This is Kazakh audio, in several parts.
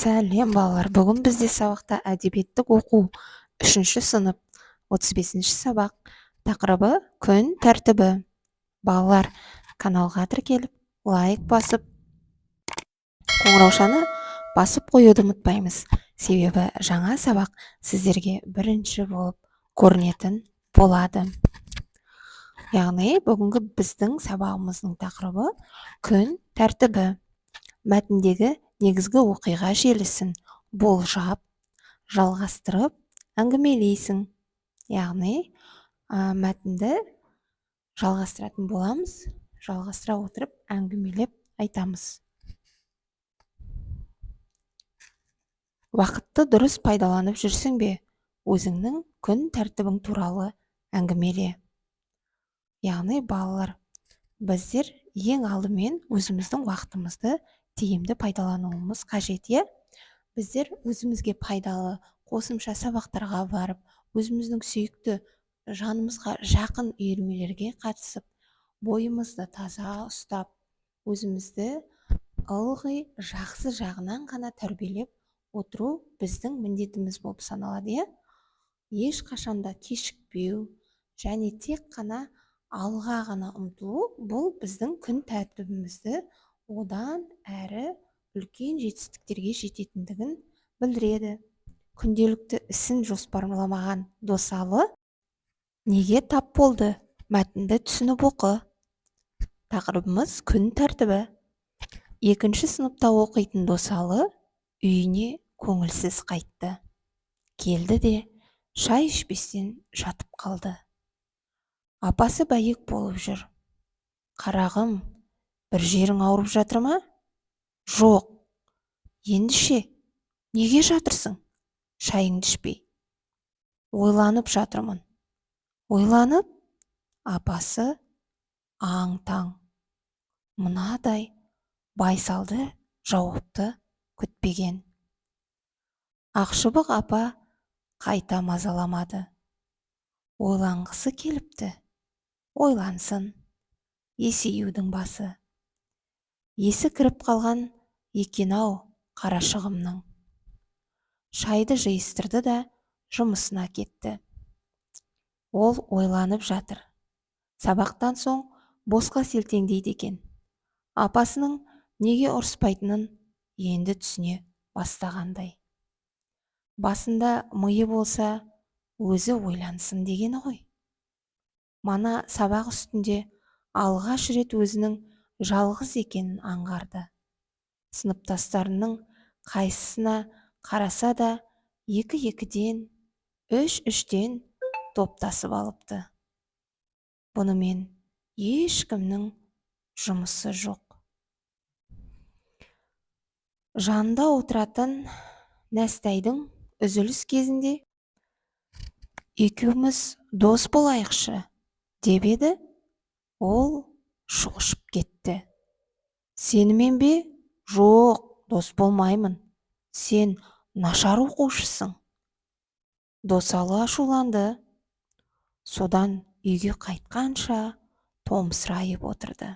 Сәлем балалар, бүгін бізде сабақта әдебиеттік оқу 3-ші сынып 35-ші сабақ. Тақырыбы күн тәртібі. Балалар, каналға тіркеліп, лайк басып, қоңыраушаны басып қоюды ұмытпаймыз. Себебі жаңа сабақ сіздерге бірінші болып көрінетін болады. Яғни бүгінгі біздің сабағымыздың тақырыбы күн тәртібі. Мәтіндегі негізгі оқиға желісін болжап, жалғастырып, әңгімелейсің. Яғни, мәтінді жалғастыратын боламыз, жалғастыра отырып әңгімелеп айтамыз. Уақытты дұрыс пайдаланып жүрсің бе? Өзіңнің күн тәртібің туралы әңгімеле. Яғни, балалар, біздер ең алдымен өзіміздің уақытымызды тиімді пайдалануымыз қажет, біздер өзімізге пайдалы қосымша сабақтарға барып, өзіміздің сүйікті жанымызға жақын үйірмелерге қатысып, бойымызды таза ұстап, өзімізді ылғи жақсы жағынан ғана тәрбиелеп отыру біздің міндетіміз болып саналады. Ешқашанда кешікпеу және тек қана алға ғана ұмтылу, бұл біздің күн тәртібімізді одан әрі үлкен жетістіктерге жететіндігін білдіреді. Күнделікті ісін жоспарламаған Досалы неге тап болды? Мәтінді түсініп оқы. Тақырыбымыз күн тәртібі. 2-ші сыныпта оқитын Досалы үйіне көңілсіз қайтты. Келді де шай ішпестен жатып қалды. Апасы бәйек болып жүр. Қарағым, бір жерің ауырып жатыр ма? Жоқ. Ендіше, неге жатырсың? Шайыңды ішпей. Ойланып жатырмын. Ойланып? Апасы аң-таң. Мынадай байсалды жауапты күтпеген. Ақшыбық апа қайта мазаламады. Ойланғысы келіпті. Ойлансын. Есеюдің басы. Есі кіріп қалған екен-ау қарашығымның. Шайды жиыстырды да жұмысына кетті. Ол ойланып жатыр. Сабақтан соң босқа селтеңдейді екен. Апасының неге ұрыспайтынын енді түсіне бастағандай. Басында миы болса, өзі ойлансын дегені ғой. Мана сабақ үстінде алғаш рет өзінің жалғыз екенін аңғарды. Сыныптастарының қайсысына қараса да 2-2-ден, 3-3-ден топтасып алыпты. Бұнымен ешкімнің жұмысы жоқ. Жанында отыратын Нәстайдың үзіліс кезінде екеуміз дос болайықшы деп еді, ол шошып кетті. Сенімен бе? Жоқ, дос болмаймын. Сен нашар оқушысың. Досалы ашуланды. Содан үйге қайтқанша томсырайып отырды.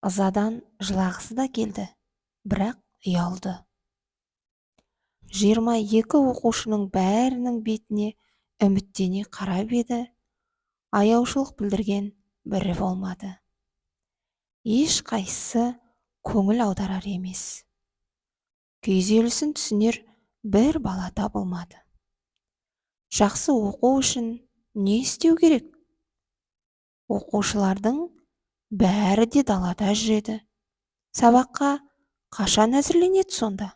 Ызадан жылағысы да келді, бірақ ұялды. 22 оқушының бәрінің бетіне үміттене қарап еді, аяушылық білдірген бірі болмады. Ешқайсысы көңіл аударар емес. Күйзелісін түсінер бір бала табылмады. Жақсы оқу үшін не істеу керек? Оқушылардың бәрі де далада жүреді. Сабаққа қашан әзірленеді сонда?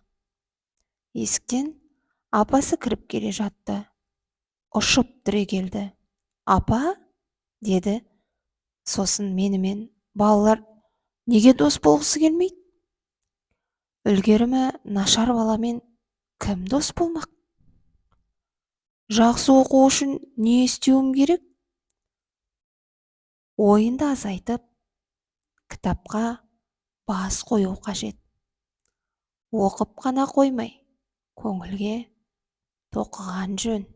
Есіктен апасы кіріп келе жатты. Ұшып түрегелді. Апа, деді. Сосын менімен, балалар неге дос болғысы келмейді? Үлгерімі нашар баламен кім дос болмақ? Жақсы оқу үшін не істеуім керек? Ойынды азайтып, кітапқа бас қою қажет. Оқып қана қоймай, көңілге тоқыған жөн.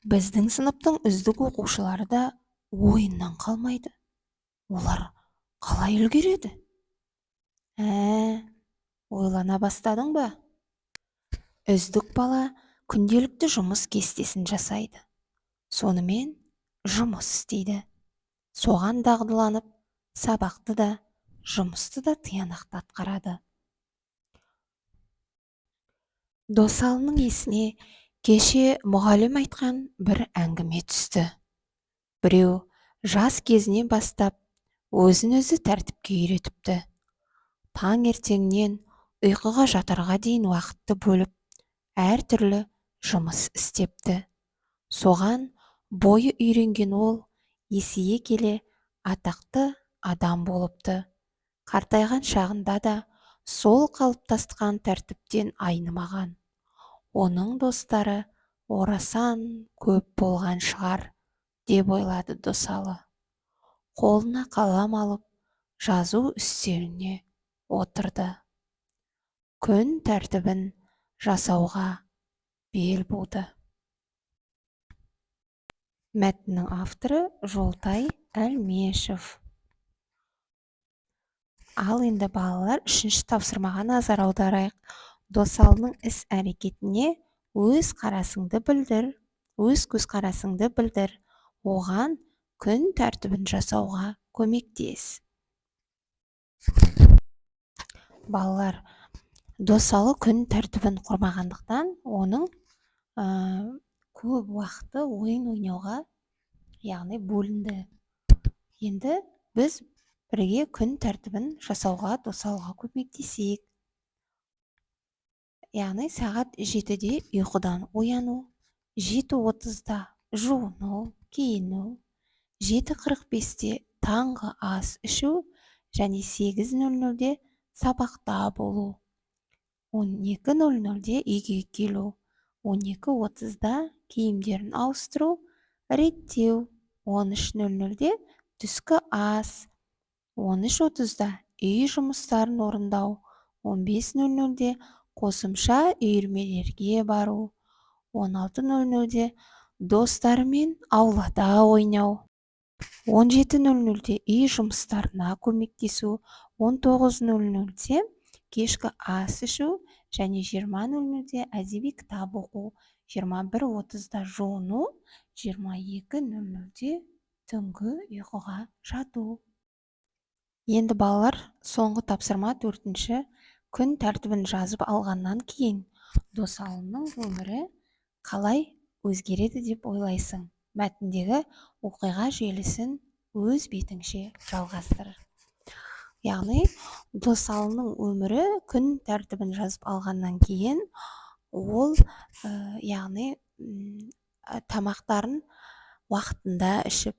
Біздің сыныптың үздік оқушылары да ойыннан қалмайды. Олар қалай үлгереді? Ойлана бастадың ба? Үздік бала күнделікті жұмыс кестесін жасайды. Сонымен жұмыс істейді. Соған дағдыланып, сабақты да, жұмысты да тиянақты атқарады. Досалының есіне кеше мұғалім айтқан бір әңгіме түсті. Біреу жас кезінен бастап өзін-өзі тәртіпке үйретіпті. Таңертеңнен ұйқыға жатарға дейін уақытты бөліп, әртүрлі жұмыс істепті. Соған бойы үйренген ол есейе келе атақты адам болыпты. Қартайған шағында да сол қалыптасқан тәртіптен айнымаған. Оның достары орасан көп болған шығар, деп ойлады Досалы. Қолына қалам алып, жазу үстеліне отырды. Күн тәртібін жасауға бел буды. Мәтіннің авторы Жолтай Әлмешев. Ал енді балалар, үшінші тапсырмаға назар аударайық. Досалының іс-әрекетіне өз көзқарасыңды білдір. Оған күн тәртібін жасауға көмектес. Балалар, Досалы күн тәртібін құрмағандықтан, оның көп уақыты ойын ойнауға, яғни бөлінді. Енді біз бірге күн тәртібін жасауға Досалыға көмектесейік. Яғни сағат 7-де ұйқыдан ояну, 7:30-да жуыну, киіну, 7:45-те таңғы ас ішу және 8:00-де сабақта болу, 12:00-де үйге келу, 12:30-да киімдерін ауыстыру, реттеу, 13:00-де түскі ас, 13:30-да үй жұмыстарын орындау, 15:00-де қосымша үйірмелерге бару, 16:00-де достарымен аулада ойнау, 17:00-де үй жұмыстарына көмектесу, 19:00-де кешкі ас ішу және 20:00-де әдеби кітап оқу, 21:30-да жуыну, 22:00-де түнгі ұйқыға жату. Енді балалар, соңғы тапсырма 4-ші күн тәртібін жазып алғаннан кейін Досалының өмірі қалай өзгереді деп ойлайсың? Мәтіндегі оқиға желісін өз бетіңше жалғастыр. Яғни, Досалының өмірі күн тәртібін жазып алғаннан кейін, ол яғни тамақтарын уақытында ішіп,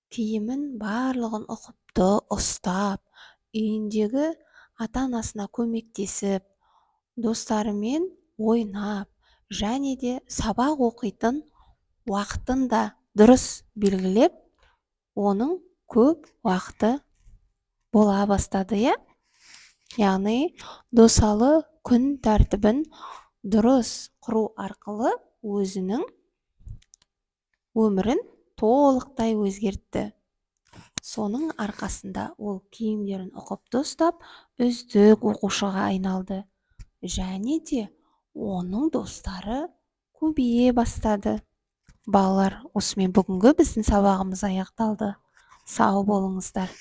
киімін барлығын ұқыпты ұстап, үйіндегі ата-анасына көмектесіп, достарымен ойнап, және де сабақ оқитын уақытын да дұрыс белгілеп, оның көп уақыты бола бастады, яғни Досалы күн тәртібін дұрыс құру арқылы өзінің өмірін толықтай өзгертті. Соның арқасында ол киімдерін ұқыпты ұстап, үздік оқушыға айналды. Және де оның достары көбейе бастады. Балалар, осымен бүгінгі біздің сабағымыз аяқталды. Сау болыңыздар.